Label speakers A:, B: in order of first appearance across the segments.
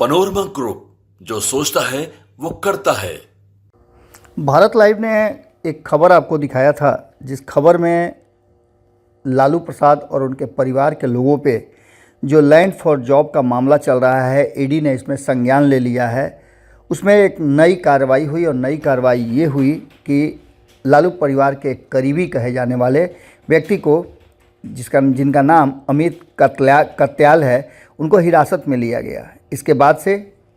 A: Panorama group, जो सोचता है वो करता है।
B: भारत लाइव ने एक खबर आपको दिखाया था, जिस खबर में लालू प्रसाद और उनके परिवार के लोगों पे जो लैंड फॉर जॉब का मामला चल रहा है, ईडी ने इसमें संज्ञान ले लिया है। उसमें एक नई कार्रवाई हुई और नई कार्रवाई ये हुई कि लालू परिवार के करीबी कहे जाने वाले व्यक्ति को, जिनका नाम अमित कत्याल है, उनको हिरासत में लिया गया। इसके बाद से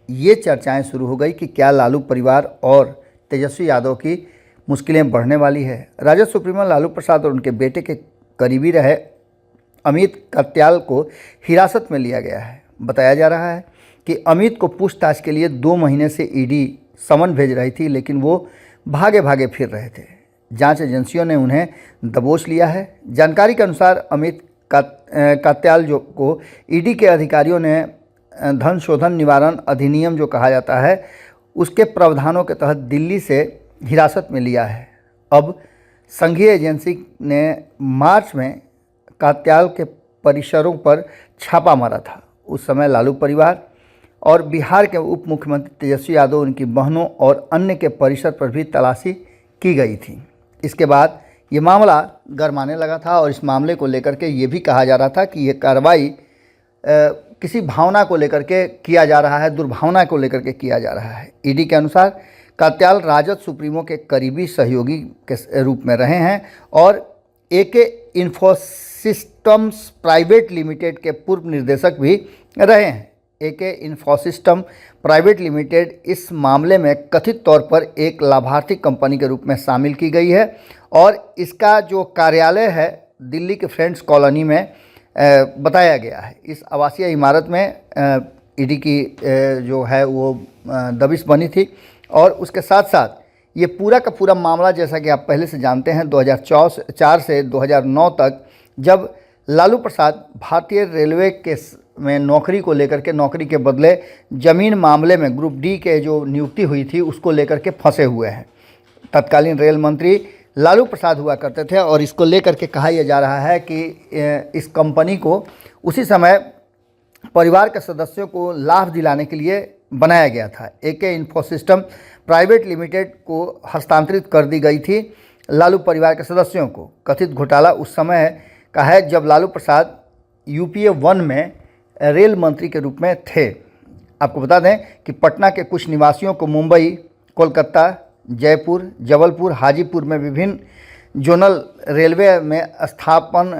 B: ये चर्चाएं शुरू हो गई कि क्या लालू परिवार और तेजस्वी यादव की मुश्किलें बढ़ने वाली है। राजद सुप्रीमो लालू प्रसाद और उनके बेटे के करीबी रहे अमित कत्याल को हिरासत में लिया गया है। बताया जा रहा है कि अमित को पूछताछ के लिए 2 महीने से ईडी समन भेज रही थी, लेकिन वो भागे भागे फिर रहे थे। जांच एजेंसियों ने उन्हें दबोच लिया है। जानकारी के अनुसार अमित कत्याल को ईडी के अधिकारियों ने धन शोधन निवारण अधिनियम जो कहा जाता है, उसके प्रावधानों के तहत दिल्ली से हिरासत में लिया है। अब संघीय एजेंसी ने मार्च में कत्याल के परिसरों पर छापा मारा था। उस समय लालू परिवार और बिहार के उप मुख्यमंत्री तेजस्वी यादव, उनकी बहनों और अन्य के परिसर पर भी तलाशी की गई थी। इसके बाद ये मामला गरमाने लगा था और इस मामले को लेकर के ये भी कहा जा रहा था कि ये कार्रवाई किसी भावना को लेकर के किया जा रहा है, दुर्भावना को लेकर के किया जा रहा है। ईडी के अनुसार कत्याल राजद सुप्रीमो के करीबी सहयोगी के रूप में रहे हैं और एके इन्फोसिस्टम्स प्राइवेट लिमिटेड के पूर्व निदेशक भी रहे हैं। एके इन्फोसिस्टम प्राइवेट लिमिटेड इस मामले में कथित तौर पर एक लाभार्थी कंपनी के रूप में शामिल की गई है और इसका जो कार्यालय है दिल्ली के फ्रेंड्स कॉलोनी में बताया गया है। इस आवासीय इमारत में ईडी की जो है वो दबिश बनी थी और उसके साथ साथ ये पूरा का पूरा मामला, जैसा कि आप पहले से जानते हैं, 2004 से 2009 तक, जब लालू प्रसाद भारतीय रेलवे के में नौकरी को लेकर के, नौकरी के बदले ज़मीन मामले में ग्रुप डी के जो नियुक्ति हुई थी उसको लेकर के फंसे हुए हैं। तत्कालीन रेल मंत्री लालू प्रसाद हुआ करते थे और इसको लेकर के कहा यह जा रहा है कि इस कंपनी को उसी समय परिवार के सदस्यों को लाभ दिलाने के लिए बनाया गया था। एके इन्फोसिस्टम प्राइवेट लिमिटेड को हस्तांतरित कर दी गई थी लालू परिवार के सदस्यों को। कथित घोटाला उस समय का है जब लालू प्रसाद यूपीए 1 में रेल मंत्री के रूप में थे। आपको बता दें कि पटना के कुछ निवासियों को मुंबई, कोलकाता, जयपुर, जबलपुर, हाजीपुर में विभिन्न जोनल रेलवे में स्थापन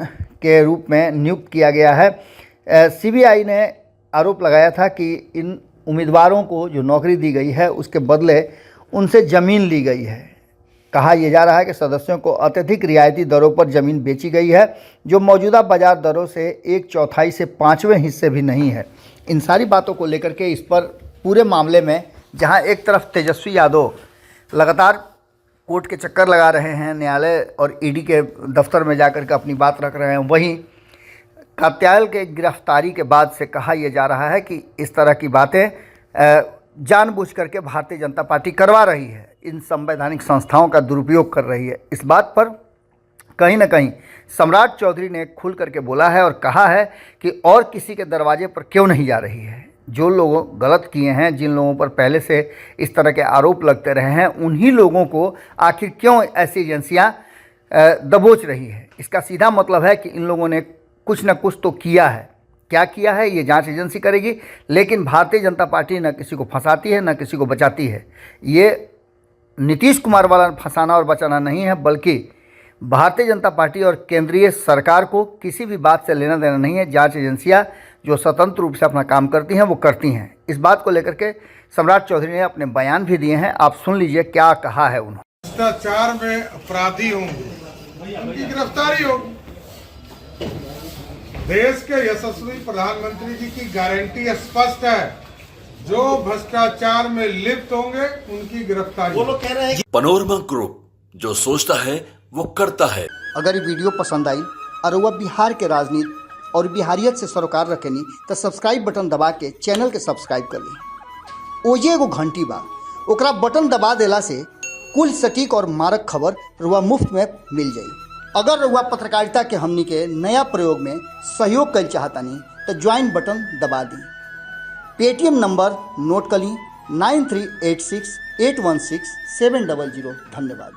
B: के रूप में नियुक्त किया गया है। सीबीआई ने आरोप लगाया था कि इन उम्मीदवारों को जो नौकरी दी गई है उसके बदले उनसे ज़मीन ली गई है। कहा यह जा रहा है कि सदस्यों को अत्यधिक रियायती दरों पर ज़मीन बेची गई है, जो मौजूदा बाजार दरों से 1/4 से 5वें हिस्से भी नहीं है। इन सारी बातों को लेकर के इस पर पूरे मामले में, जहां एक तरफ तेजस्वी यादव लगातार कोर्ट के चक्कर लगा रहे हैं, न्यायालय और ईडी के दफ्तर में जाकर के अपनी बात रख रहे हैं, वहीं कत्याल के गिरफ्तारी के बाद से कहा यह जा रहा है कि इस तरह की बातें जानबूझ करके भारतीय जनता पार्टी करवा रही है, इन संवैधानिक संस्थाओं का दुरुपयोग कर रही है। इस बात पर कहीं ना कहीं सम्राट चौधरी ने खुल करके बोला है और कहा है कि और किसी के दरवाजे पर क्यों नहीं जा रही है। जो लोग गलत किए हैं, जिन लोगों पर पहले से इस तरह के आरोप लगते रहे हैं, उन्हीं लोगों को आखिर क्यों ऐसी एजेंसियां दबोच रही है। इसका सीधा मतलब है कि इन लोगों ने कुछ न कुछ तो किया है। क्या किया है ये जांच एजेंसी करेगी, लेकिन भारतीय जनता पार्टी न किसी को फंसाती है न किसी को बचाती है। ये नीतीश कुमार वाला फंसाना और बचाना नहीं है, बल्कि भारतीय जनता पार्टी और केंद्रीय सरकार को किसी भी बात से लेना देना नहीं है। जांच एजेंसियां जो स्वतंत्र रूप से अपना काम करती हैं वो करती हैं। इस बात को लेकर के सम्राट चौधरी ने अपने बयान भी दिए हैं। आप सुन लीजिए क्या कहा है उन्होंने।
C: भ्रष्टाचार में अपराधी होंगे, उनकी गिरफ्तारी होगी। देश के यशस्वी प्रधानमंत्री जी की गारंटी स्पष्ट है, जो भ्रष्टाचार में लिप्त होंगे उनकी गिरफ्तारी। वो लोग कह रहे हैं
A: पनोरमा ग्रुप, जो सोचता है वो करता है।
B: अगर ये वीडियो पसंद आई और वह बिहार के राजनीति और बिहारियत से सरोकार रखेनी तो सब्सक्राइब बटन दबा के चैनल के सब्सक्राइब कर ली। ओजे एगो घंटी बा, ओकरा बटन दबा देला से कुल सटीक और मारक खबर रुआ मुफ्त में मिल जाई। अगर रुआ पत्रकारिता के हमनी के नया प्रयोग में सहयोग कर चाहतानी तो ज्वाइन बटन दबा दी। पेटीएम नंबर नोट कर लीं 9386816700। धन्यवाद।